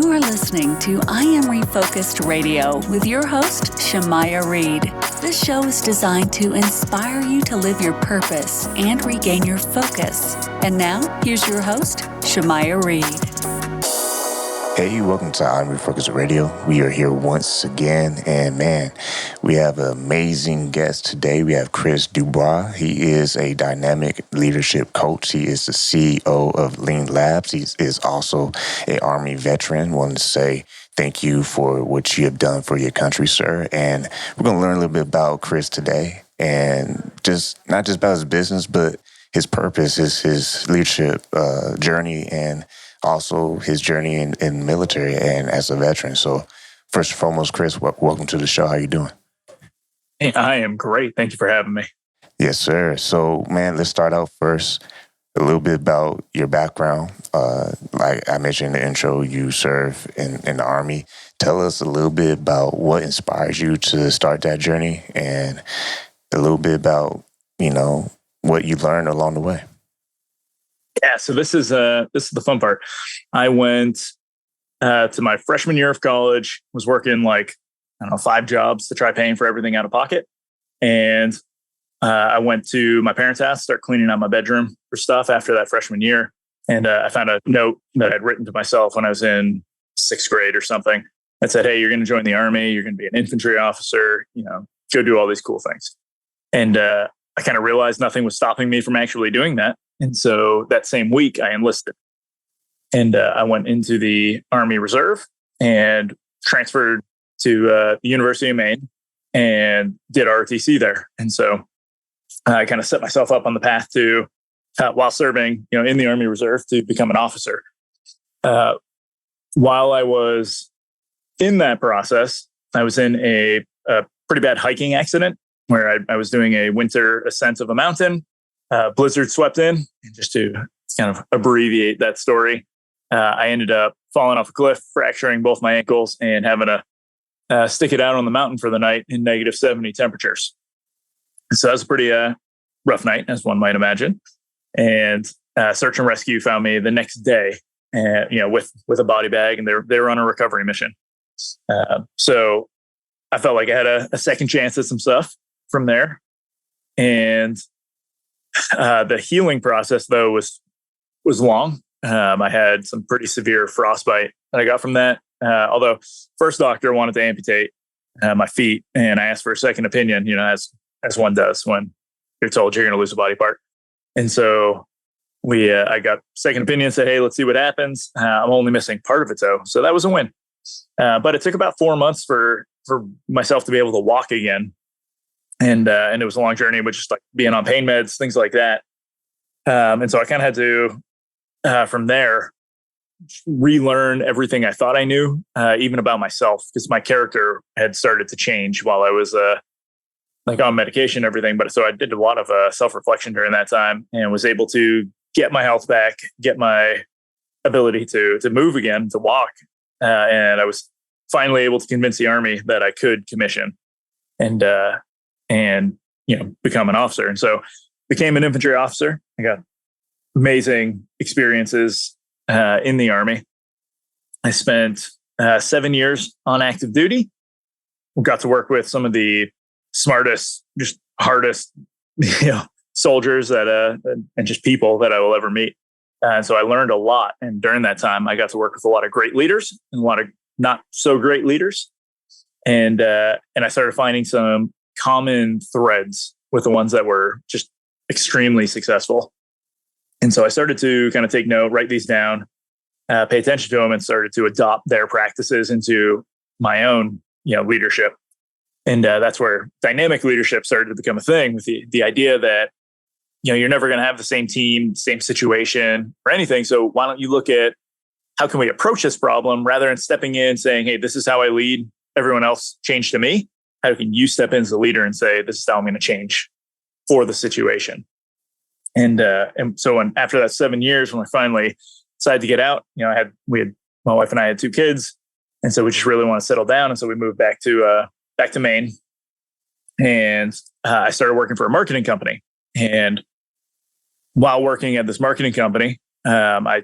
You're listening to I Am Refocused Radio with your host, Shamaya Reed. This show is designed to inspire you to live your purpose and regain your focus. And now, here's your host, Shamaya Reed. Hey, welcome to I Am Refocused Radio. We are here once again, and man, we have an amazing guest today. We have Chris Dubois. He is a dynamic leadership coach. He is the CEO of Lean Labs. He is also an Army veteran. Wanted to say thank you for what you have done for your country, sir. And we're going to learn a little bit about Chris today, and just not just about his business, but his purpose, his leadership journey, and also his journey in the military and as a veteran. So first and foremost, Chris, welcome to the show. How you doing? Hey, I am great. Thank you for having me. Yes, sir. So, man, let's start out first. A little bit about your background. Like I mentioned in the intro, you serve in the Army. Tell us a little bit about what inspires you to start that journey, and a little bit about, what you learned along the way. Yeah, so this is the fun part. I went to my freshman year of college, was working 5 jobs to try paying for everything out of pocket. And I went to my parents' house, start cleaning out my bedroom for stuff after that freshman year. And I found a note that I'd written to myself when I was in 6th grade or something that said, hey, you're going to join the Army. You're going to be an infantry officer, go do all these cool things. And I kind of realized nothing was stopping me from actually doing that. And so that same week I enlisted, and I went into the Army Reserve and transferred to the University of Maine and did ROTC there. And so I kind of set myself up on the path to, while serving, in the Army Reserve, to become an officer. While I was in that process, I was in a pretty bad hiking accident where I was doing a winter ascent of a mountain. Blizzard swept in, and just to kind of abbreviate that story, I ended up falling off a cliff, fracturing both my ankles, and having to stick it out on the mountain for the night in -70 temperatures. So that was a pretty rough night, as one might imagine. And search and rescue found me the next day, with a body bag, and they were on a recovery mission. So I felt like I had a second chance at some stuff from there, and the healing process, though, was long. I had some pretty severe frostbite that I got from that. Although first doctor wanted to amputate my feet, and I asked for a second opinion, as one does when you're told you're going to lose a body part. And so I got second opinion, said, hey, let's see what happens. I'm only missing part of it, though. So that was a win. But it took about 4 months for myself to be able to walk again. And it was a long journey, but just like being on pain meds, things like that. And so I kind of had to, from there, relearn everything I thought I knew, even about myself, because my character had started to change while I was on medication and everything. But so I did a lot of self-reflection during that time, and was able to get my health back, get my ability to move again, to walk. And I was finally able to convince the Army that I could commission and become an officer. And so became an infantry officer. I got amazing experiences in the Army. I spent 7 years on active duty. Got to work with some of the smartest, just hardest, soldiers and just people that I will ever meet. And so I learned a lot. And during that time, I got to work with a lot of great leaders and a lot of not so great leaders. And I started finding some common threads with the ones that were just extremely successful. And so I started to kind of take note, write these down, pay attention to them, and started to adopt their practices into my own, leadership. And that's where dynamic leadership started to become a thing, with the idea that, you're never going to have the same team, same situation or anything. So why don't you look at how can we approach this problem rather than stepping in saying, hey, this is how I lead, everyone else change to me. How can you step in as a leader and say, this is how I'm going to change for the situation? And so after that 7 years, when I finally decided to get out, my wife and I had 2 kids. And so we just really want to settle down. And so we moved back to Maine, and I started working for a marketing company. And while working at this marketing company, I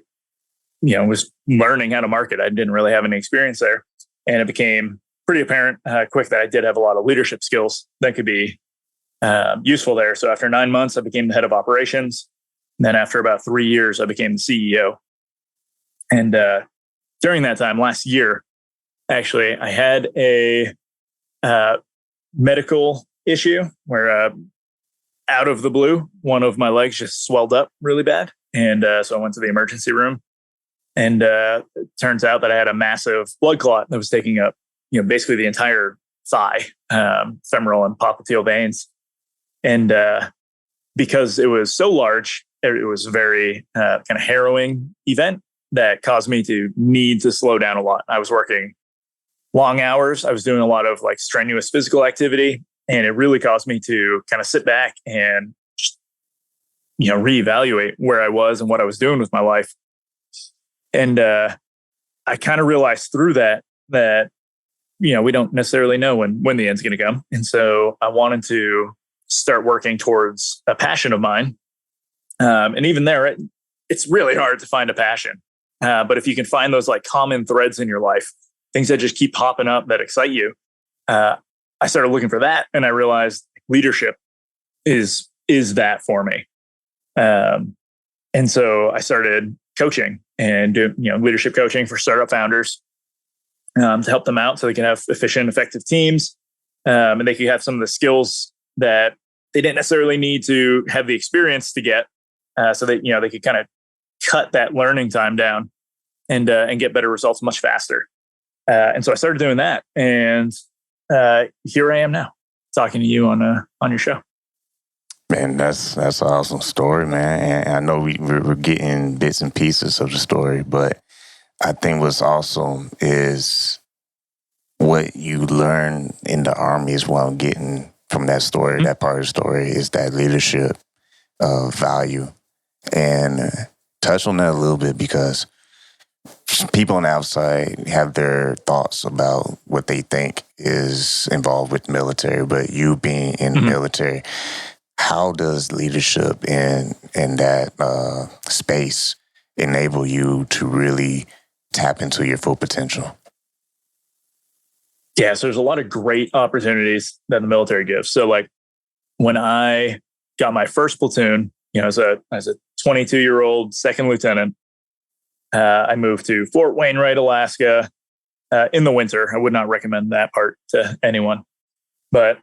was learning how to market. I didn't really have any experience there. And it became pretty apparent quick that I did have a lot of leadership skills that could be useful there. So after 9 months, I became the head of operations. And then after about 3 years, I became the CEO. And during that time, last year, actually, I had a medical issue where out of the blue, one of my legs just swelled up really bad. And so I went to the emergency room. And it turns out that I had a massive blood clot that was taking up, basically the entire thigh, femoral and popliteal veins. And because it was so large, it was a very kind of harrowing event that caused me to need to slow down a lot. I was working long hours. I was doing a lot of like strenuous physical activity, and it really caused me to kind of sit back and just, reevaluate where I was and what I was doing with my life. And I kind of realized through that we don't necessarily know when the end's going to come. And so I wanted to start working towards a passion of mine. And even there, it's really hard to find a passion. But if you can find those like common threads in your life, things that just keep popping up that excite you, I started looking for that, and I realized leadership is that for me. And so I started coaching and doing leadership coaching for startup founders to help them out so they can have efficient, effective teams, and they can have some of the skills that they didn't necessarily need to have the experience to get, so that they could kind of cut that learning time down and get better results much faster. And so I started doing that, and here I am now talking to you on your show. Man, that's an awesome story, man. And I know we're getting bits and pieces of the story, but I think what's awesome is what you learn in the Army is what I'm getting from that story. Mm-hmm. That part of the story is that leadership value. And touch on that a little bit, because people on the outside have their thoughts about what they think is involved with the military, but you being in the military, how does leadership in that space enable you to really tap into your full potential? Yeah, so there's a lot of great opportunities that the military gives. So like when I got my first platoon, as a 22-year-old second lieutenant, I moved to Fort Wainwright, Alaska, in the winter. I would not recommend that part to anyone, but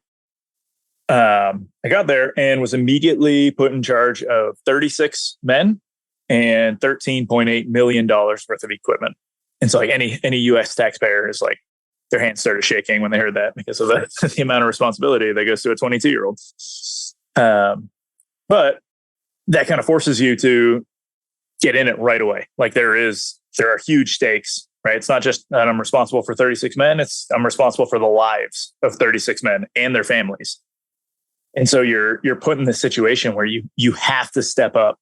I got there and was immediately put in charge of 36 men and $13.8 million worth of equipment. And so like any U.S. taxpayer is like, their hands started shaking when they heard that, because of the amount of responsibility that goes to a 22-year-old. But that kind of forces you to get in it right away. Like there are huge stakes, right? It's not just that I'm responsible for 36 men. I'm responsible for the lives of 36 men and their families. And so you're put in this situation where you have to step up,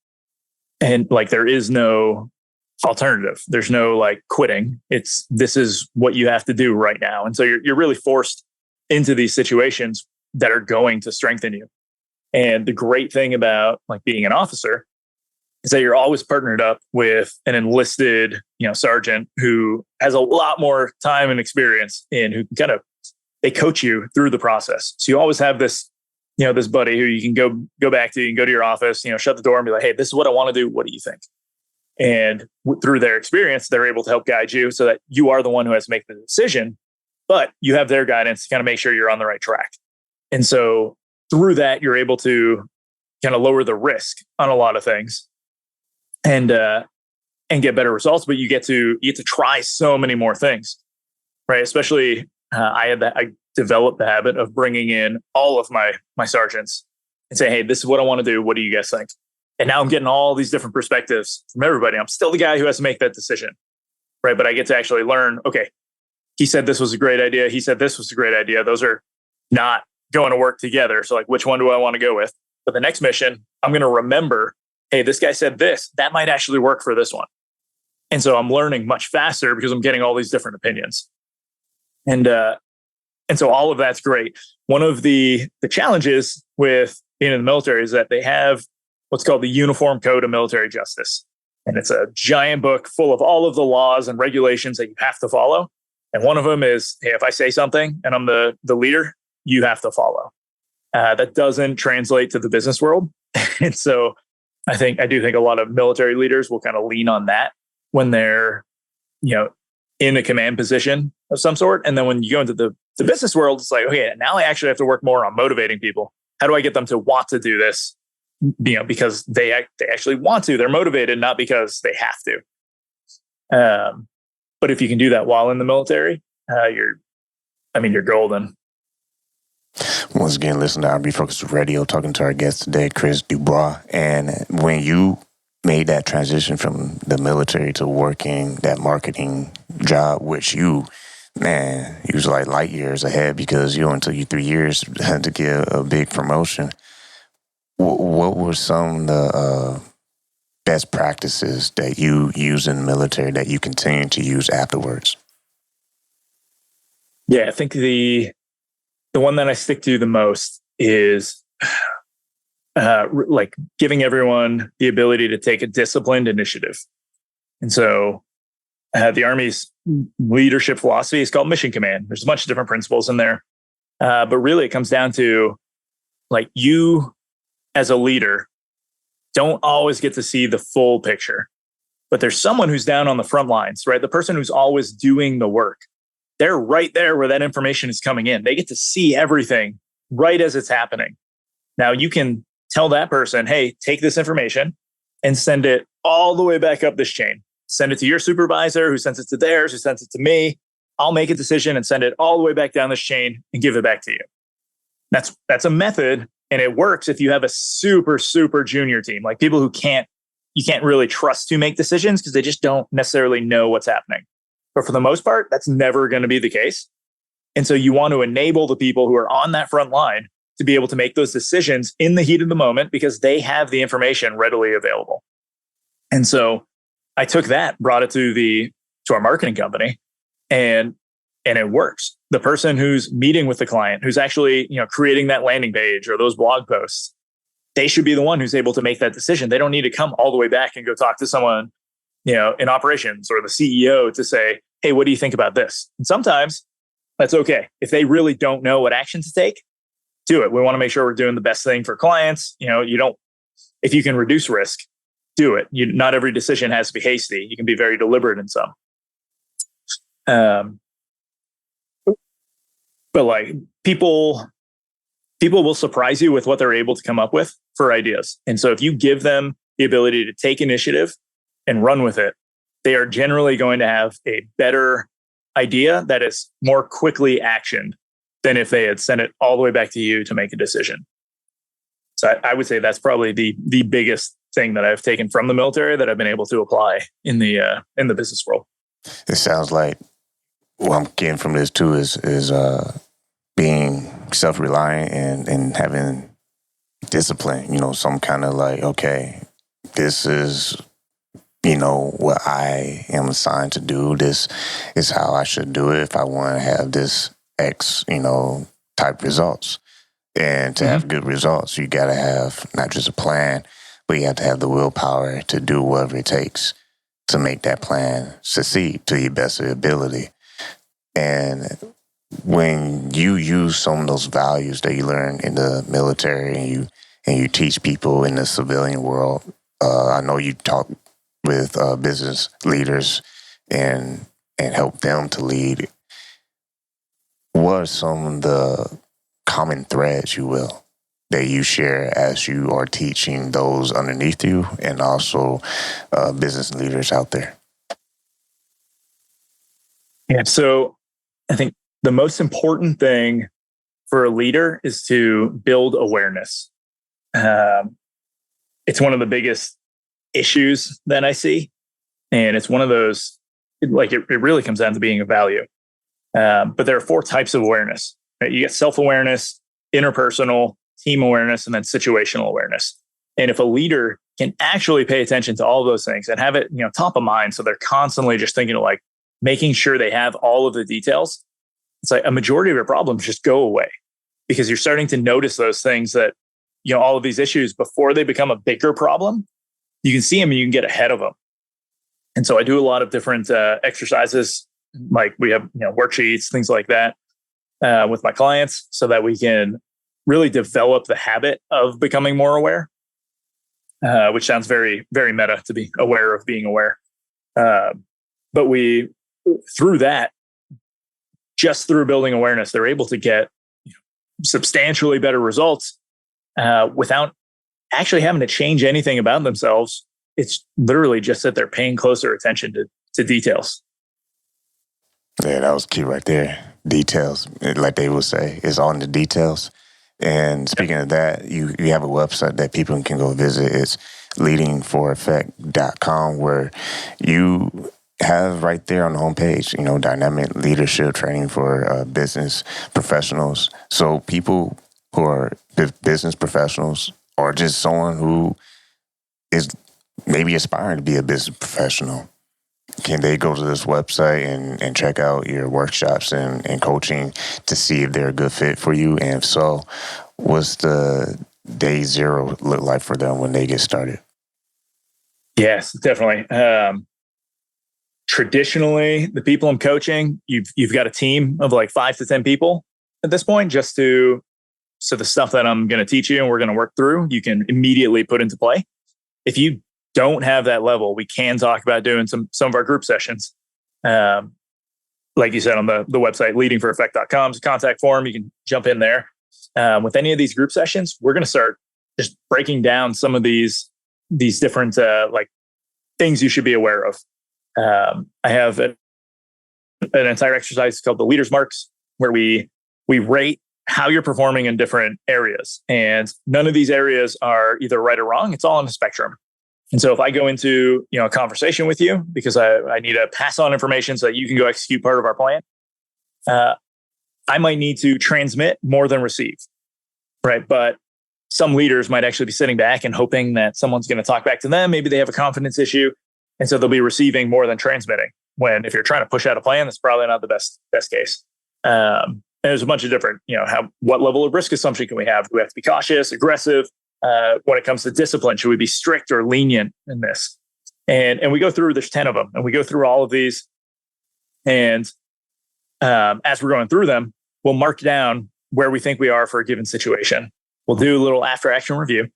and like there is no alternative. There's no like quitting. This is what you have to do right now. And so you're really forced into these situations that are going to strengthen you. And the great thing about like being an officer is that you're always partnered up with an enlisted, sergeant who has a lot more time and experience, and who can they coach you through the process. So you always have this, this buddy who you can go back to. You can go to your office, shut the door and be like, hey, this is what I want to do. What do you think? And through their experience, they're able to help guide you so that you are the one who has to make the decision, but you have their guidance to kind of make sure you're on the right track. And so through that, you're able to kind of lower the risk on a lot of things and get better results, but you get to try so many more things, right? Especially I developed the habit of bringing in all of my sergeants and say, hey, this is what I want to do. What do you guys think? And now I'm getting all these different perspectives from everybody. I'm still the guy who has to make that decision, right? But I get to actually learn, okay, he said this was a great idea. He said this was a great idea. Those are not going to work together. So like, which one do I want to go with? But the next mission, I'm going to remember, hey, this guy said this. That might actually work for this one. And so I'm learning much faster because I'm getting all these different opinions. And so all of that's great. One of the challenges with being in the military is that they have what's called the Uniform Code of Military Justice. And it's a giant book full of all of the laws and regulations that you have to follow. And one of them is, hey, if I say something and I'm the leader, you have to follow. That doesn't translate to the business world. And so I do think a lot of military leaders will kind of lean on that when they're, in a command position of some sort. And then when you go into the business world, it's like, okay, now I actually have to work more on motivating people. How do I get them to want to do this? Because they actually want to. They're motivated, not because they have to. But if you can do that while in the military, you're golden. Once again, listen to Refocus Radio, talking to our guest today, Chris Dubois. And when you made that transition from the military to working that marketing job, which you was like light years ahead, because you only took you 3 years to get a big promotion. What were some of the best practices that you use in the military that you continue to use afterwards? Yeah, I think the one that I stick to the most is like giving everyone the ability to take a disciplined initiative. And so the Army's leadership philosophy is called mission command. There's a bunch of different principles in there. But really it comes down to, like, you as a leader don't always get to see the full picture, but there's someone who's down on the front lines, right? The person who's always doing the work. They're right there where that information is coming in. They get to see everything right as it's happening. Now you can tell that person, hey, take this information and send it all the way back up this chain. Send it to your supervisor, who sends it to theirs, who sends it to me. I'll make a decision and send it all the way back down this chain and give it back to you. That's a method, and it works if you have a super, super junior team, like people who you can't really trust to make decisions because they just don't necessarily know what's happening. But for the most part, that's never going to be the case. And so you want to enable the people who are on that front line to be able to make those decisions in the heat of the moment because they have the information readily available. And so I took that, brought it to our marketing company, and it works. The person who's meeting with the client, who's actually, creating that landing page or those blog posts, they should be the one who's able to make that decision. They don't need to come all the way back and go talk to someone, in operations or the CEO to say, hey, what do you think about this? And sometimes that's okay. If they really don't know what action to take, do it. We want to make sure we're doing the best thing for clients. If you can reduce risk, do it. Not every decision has to be hasty. You can be very deliberate in some. But like people will surprise you with what they're able to come up with for ideas. And so if you give them the ability to take initiative and run with it, they are generally going to have a better idea that is more quickly actioned than if they had sent it all the way back to you to make a decision. So I would say that's probably the biggest thing that I've taken from the military that I've been able to apply in the business world. It sounds like what I'm getting from this too is being self-reliant and having discipline. Some kind of like, okay, this is what I am assigned to do. This is how I should do it if I want to have this X, type results. And to have good results, you got to have not just a plan, but you have to have the willpower to do whatever it takes to make that plan succeed to your best ability. And when you use some of those values that you learn in the military and you teach people in the civilian world, I know you talk with business leaders and help them to lead. What are some of the common threads, you will, that you share as you are teaching those underneath you and also business leaders out there? Yeah, so I think the most important thing for a leader is to build awareness. It's one of the biggest issues that I see. And it's one of those, it really comes down to being a value. But there are 4 types of awareness. Right? You get self-awareness, interpersonal, team awareness, and then situational awareness. And if a leader can actually pay attention to all of those things and have it, top of mind, so they're constantly just thinking of like making sure they have all of the details, it's like a majority of your problems just go away because you're starting to notice those things that, all of these issues before they become a bigger problem. You can see them and you can get ahead of them. And so I do a lot of different exercises, like we have worksheets, things like that, with my clients, so that we can really develop the habit of becoming more aware. Which sounds very, very meta, to be aware of being aware. But we, through that, just through building awareness, they're able to get substantially better results without actually having to change anything about themselves. It's literally just that they're paying closer attention to details. Yeah, that was key right there. Details, like they would say, it's all in the details. And speaking of that, you have a website that people can go visit. It's leadingforeffect.com, where you have right there on the homepage, dynamic leadership training for business professionals. So people who are business professionals, or just someone who is maybe aspiring to be a business professional, can they go to this website and check out your workshops and coaching to see if they're a good fit for you? And if so, what's the day zero look like for them when they get started? Yes, definitely. Traditionally, the people I'm coaching, you've got a team of like 5 to 10 people at this point, so the stuff that I'm going to teach you and we're going to work through, you can immediately put into play. If you don't have that level, we can talk about doing some of our group sessions. Like you said on the website, leadingforeffect.com is a contact form. You can jump in there. With any of these group sessions, we're going to start just breaking down some of these different like things you should be aware of. I have an entire exercise called the Leaders Marks, where we rate how you're performing in different areas. And none of these areas are either right or wrong. It's all on a spectrum. And so if I go into a conversation with you because I need to pass on information so that you can go execute part of our plan, I might need to transmit more than receive, right? But some leaders might actually be sitting back and hoping that someone's going to talk back to them. Maybe they have a confidence issue, and so they'll be receiving more than transmitting. When if you're trying to push out a plan, that's probably not the best case. And there's a bunch of different, what level of risk assumption can we have? Do we have to be cautious, aggressive? When it comes to discipline, should we be strict or lenient in this? And we go through, there's 10 of them, and we go through all of these. And as we're going through them, we'll mark down where we think we are for a given situation. We'll do a little after action review,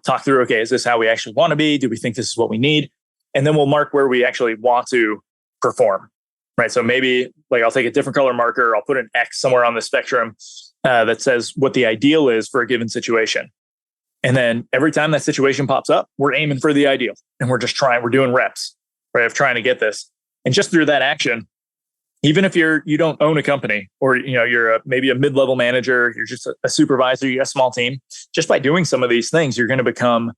talk through, okay, is this how we actually want to be? Do we think this is what we need? And then we'll mark where we actually want to perform, right? So maybe like I'll take a different color marker, I'll put an X somewhere on the spectrum that says what the ideal is for a given situation. And then every time that situation pops up, we're aiming for the ideal, and we're doing reps, right, of trying to get this. And just through that action, even if you don't own a company, or you're maybe a mid-level manager, you're just a supervisor, you got a small team, just by doing some of these things, you're going to become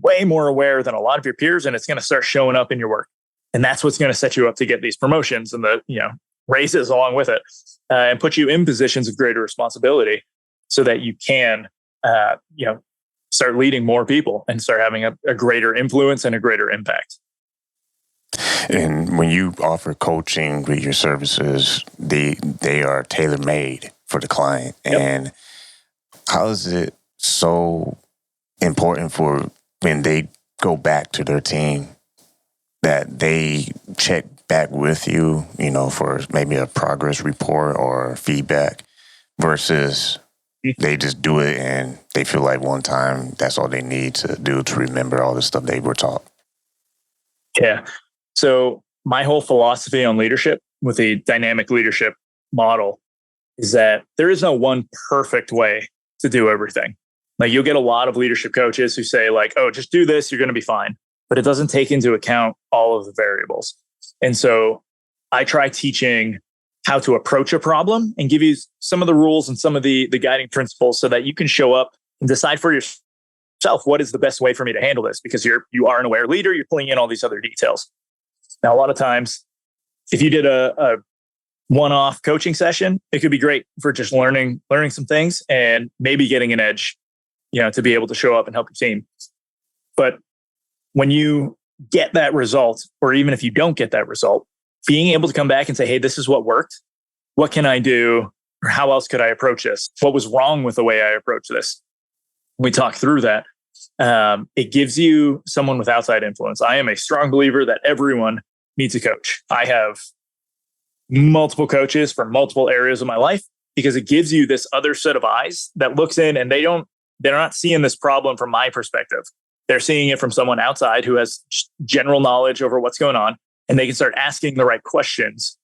way more aware than a lot of your peers, and it's going to start showing up in your work. And that's what's going to set you up to get these promotions and the raises along with it, and put you in positions of greater responsibility, so that you can start leading more people and start having a greater influence and a greater impact. And when you offer coaching with your services, they are tailor-made for the client. Yep. And how is it so important for when they go back to their team that they check back with you, for maybe a progress report or feedback, versus they just do it and they feel like one time that's all they need to do to remember all the stuff they were taught? Yeah. So my whole philosophy on leadership with the dynamic leadership model is that there is no one perfect way to do everything. Like you'll get a lot of leadership coaches who say like, oh, just do this, you're going to be fine. But it doesn't take into account all of the variables. And so I try teaching how to approach a problem and give you some of the rules and some of the guiding principles so that you can show up and decide for yourself, what is the best way for me to handle this? Because you are an aware leader, you're pulling in all these other details. Now, a lot of times, if you did a one-off coaching session, it could be great for just learning some things and maybe getting an edge, to be able to show up and help your team. But when you get that result, or even if you don't get that result, being able to come back and say, hey, this is what worked. What can I do? Or how else could I approach this? What was wrong with the way I approached this? We talk through that. It gives you someone with outside influence. I am a strong believer that everyone needs a coach. I have multiple coaches for multiple areas of my life because it gives you this other set of eyes that looks in, and they're not seeing this problem from my perspective. They're seeing it from someone outside who has general knowledge over what's going on, and they can start asking the right questions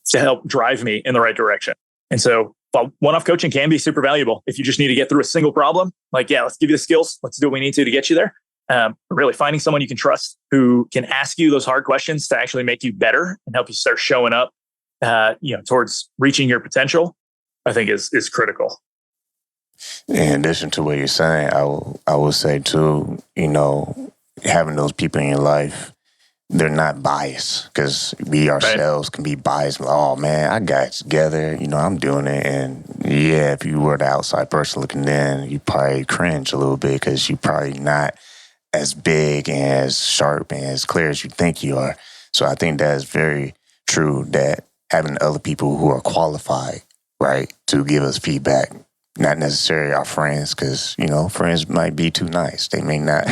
to help drive me in the right direction. And so one-off coaching can be super valuable. If you just need to get through a single problem, like, yeah, let's give you the skills. Let's do what we need to get you there. Really finding someone you can trust who can ask you those hard questions to actually make you better and help you start showing up, towards reaching your potential, I think is critical. In addition to what you're saying, I will say too, having those people in your life, they're not biased, because we ourselves can be biased. Oh man, I got it together. I'm doing it. And yeah, if you were the outside person looking in, you probably cringe a little bit because you're probably not as big and as sharp and as clear as you think you are. So I think that is very true, that having other people who are qualified, right, to give us feedback, not necessarily our friends, because, friends might be too nice. They may not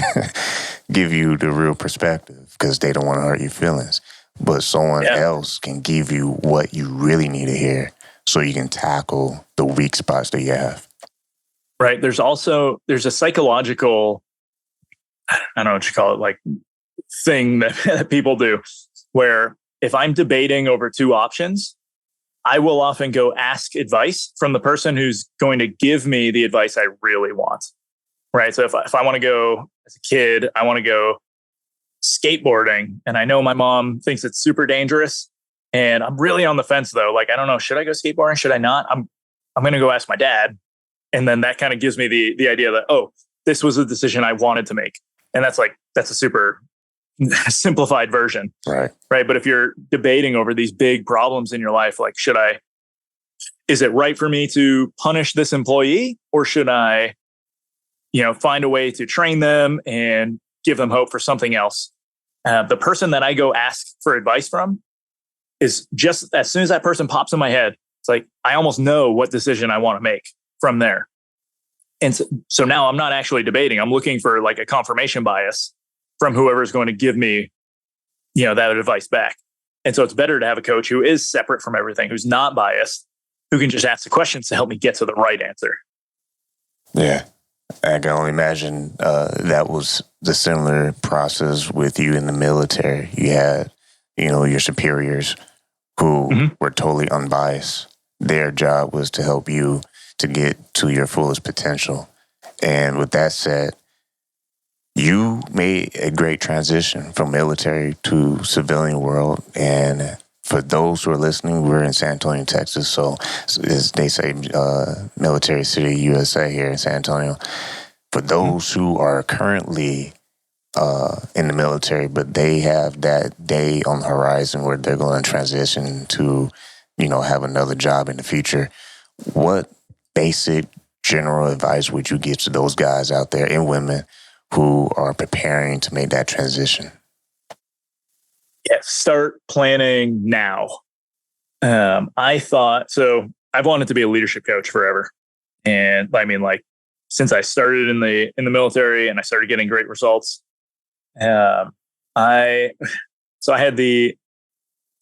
give you the real perspective because they don't want to hurt your feelings. But someone else can give you what you really need to hear so you can tackle the weak spots that you have. Right. There's a psychological, I don't know what you call it, like thing that people do, where if I'm debating over two options, I will often go ask advice from the person who's going to give me the advice I really want. Right. So if I want to go as a kid, I want to go skateboarding, and I know my mom thinks it's super dangerous, and I'm really on the fence though. Like, I don't know, should I go skateboarding? Should I not? I'm going to go ask my dad. And then that kind of gives me the idea that, oh, this was a decision I wanted to make. And that's a super simplified version. Right. Right. But if you're debating over these big problems in your life, like, is it right for me to punish this employee, or should I, find a way to train them and give them hope for something else? The person that I go ask for advice from is just, as soon as that person pops in my head, it's like, I almost know what decision I want to make from there. And so now I'm not actually debating. I'm looking for like a confirmation bias from whoever's going to give me, that advice back. And so it's better to have a coach who is separate from everything, who's not biased, who can just ask the questions to help me get to the right answer. Yeah. I can only imagine that was the similar process with you in the military. You had, your superiors who were totally unbiased. Their job was to help you to get to your fullest potential. And with that said, you made a great transition from military to civilian world. And for those who are listening, we're in San Antonio, Texas. So as they say, military city, USA here in San Antonio. For those who are currently in the military, but they have that day on the horizon where they're going to transition to, have another job in the future, what basic general advice would you give to those guys out there and women who are preparing to make that transition? Yeah, start planning now. I've wanted to be a leadership coach forever. And since I started in the military and I started getting great results, I had the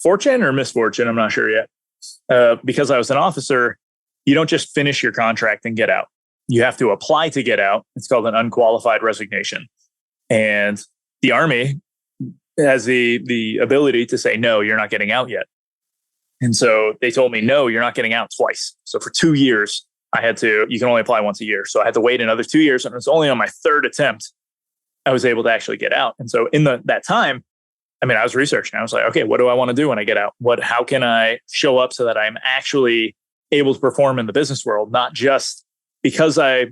fortune or misfortune, I'm not sure yet, because I was an officer. You don't just finish your contract and get out. You have to apply to get out. It's called an unqualified resignation. And the Army has the ability to say, no, you're not getting out yet. And so they told me, no, you're not getting out twice. So for 2 years, you can only apply once a year. So I had to wait another 2 years. And it was only on my third attempt I was able to actually get out. And so in that time, I was researching. I was like, okay, what do I want to do when I get out? How can I show up so that I'm actually able to perform in the business world, not just because I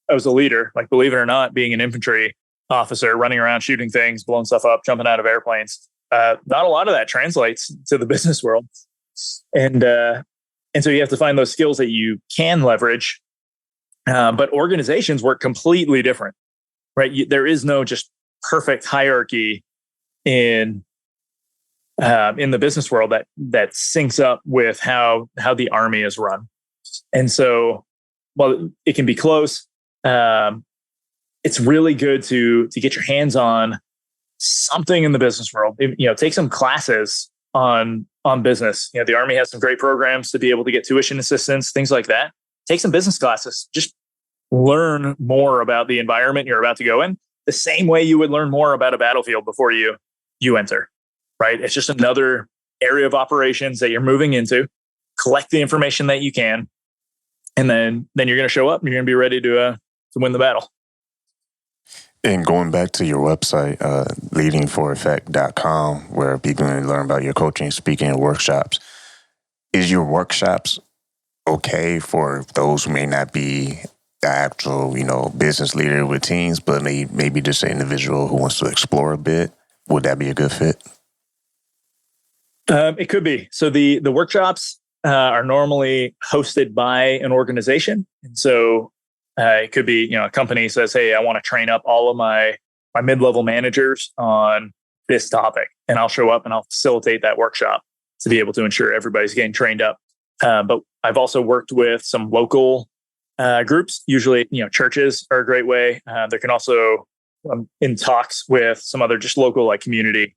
was a leader, like, believe it or not, being an infantry officer, running around, shooting things, blowing stuff up, jumping out of airplanes. Not a lot of that translates to the business world. And so you have to find those skills that you can leverage. But organizations work completely different, right? There is no just perfect hierarchy in the business world that syncs up with how the Army is run. And so, while it can be close, it's really good to get your hands on something in the business world. Take some classes on business. The Army has some great programs to be able to get tuition assistance, things like that. Take some business classes. Just learn more about the environment you're about to go in, the same way you would learn more about a battlefield before you enter, right? It's just another area of operations that you're moving into. Collect the information that you can, and then you're going to show up and you're going to be ready to win the battle. And going back to your website, leadingforeffect.com, where people can learn about your coaching, speaking, and workshops, is your workshops okay for those who may not be the actual, business leader with teams, but maybe just an individual who wants to explore a bit? Would that be a good fit? It could be. So the workshops are normally hosted by an organization. And so it could be, a company says, hey, I want to train up all of my mid-level managers on this topic. And I'll show up and I'll facilitate that workshop to be able to ensure everybody's getting trained up. But I've also worked with some local groups. Usually, churches are a great way. There can also, in talks with some other just local community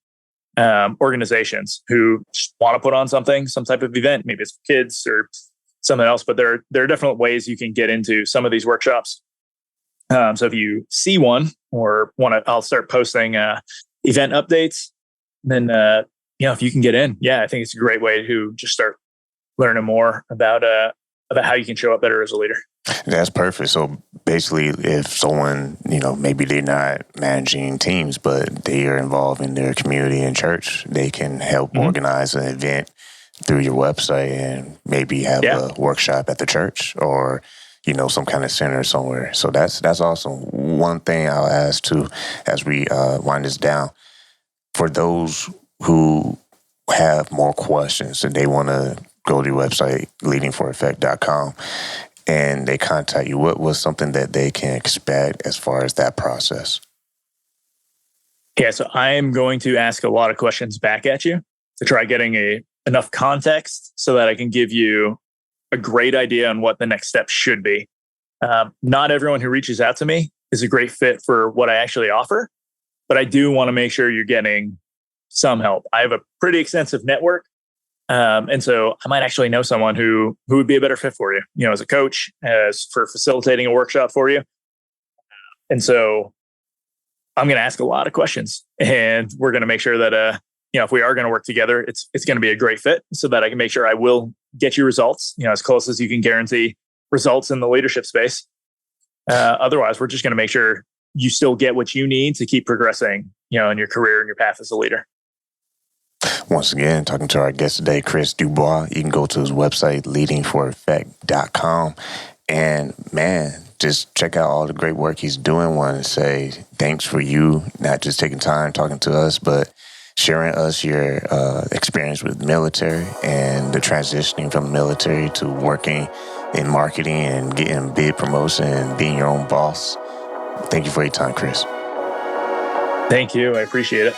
organizations who just want to put on some type of event. Maybe it's for kids or something else, but there are different ways you can get into some of these workshops. So if you see one or I'll start posting event updates. Then, if you can get in, I think it's a great way to just start learning more about how you can show up better as a leader. That's perfect. So basically, if someone, maybe they're not managing teams, but they are involved in their community and church, they can help organize an event through your website and maybe have a workshop at the church or, some kind of center somewhere. So that's awesome. One thing I'll ask too, as we wind this down, for those who have more questions and they want to go to your website, leadingforeffect.com, and they contact you, what was something that they can expect as far as that process? Yeah, so I'm going to ask a lot of questions back at you to try getting enough context so that I can give you a great idea on what the next step should be. Not everyone who reaches out to me is a great fit for what I actually offer, but I do want to make sure you're getting some help. I have a pretty extensive network. And so I might actually know someone who would be a better fit for you, as a coach, as for facilitating a workshop for you. And so I'm going to ask a lot of questions, and we're going to make sure that, if we are going to work together, it's going to be a great fit so that I can make sure I will get you results, as close as you can guarantee results in the leadership space. Otherwise, we're just going to make sure you still get what you need to keep progressing, in your career and your path as a leader. Once again, talking to our guest today, Chris Dubois. You can go to his website, leadingforeffect.com. And man, just check out all the great work he's doing. Want to say thanks for you, not just taking time talking to us, but sharing us your experience with the military and the transitioning from the military to working in marketing and getting big promotion and being your own boss. Thank you for your time, Chris. Thank you. I appreciate it.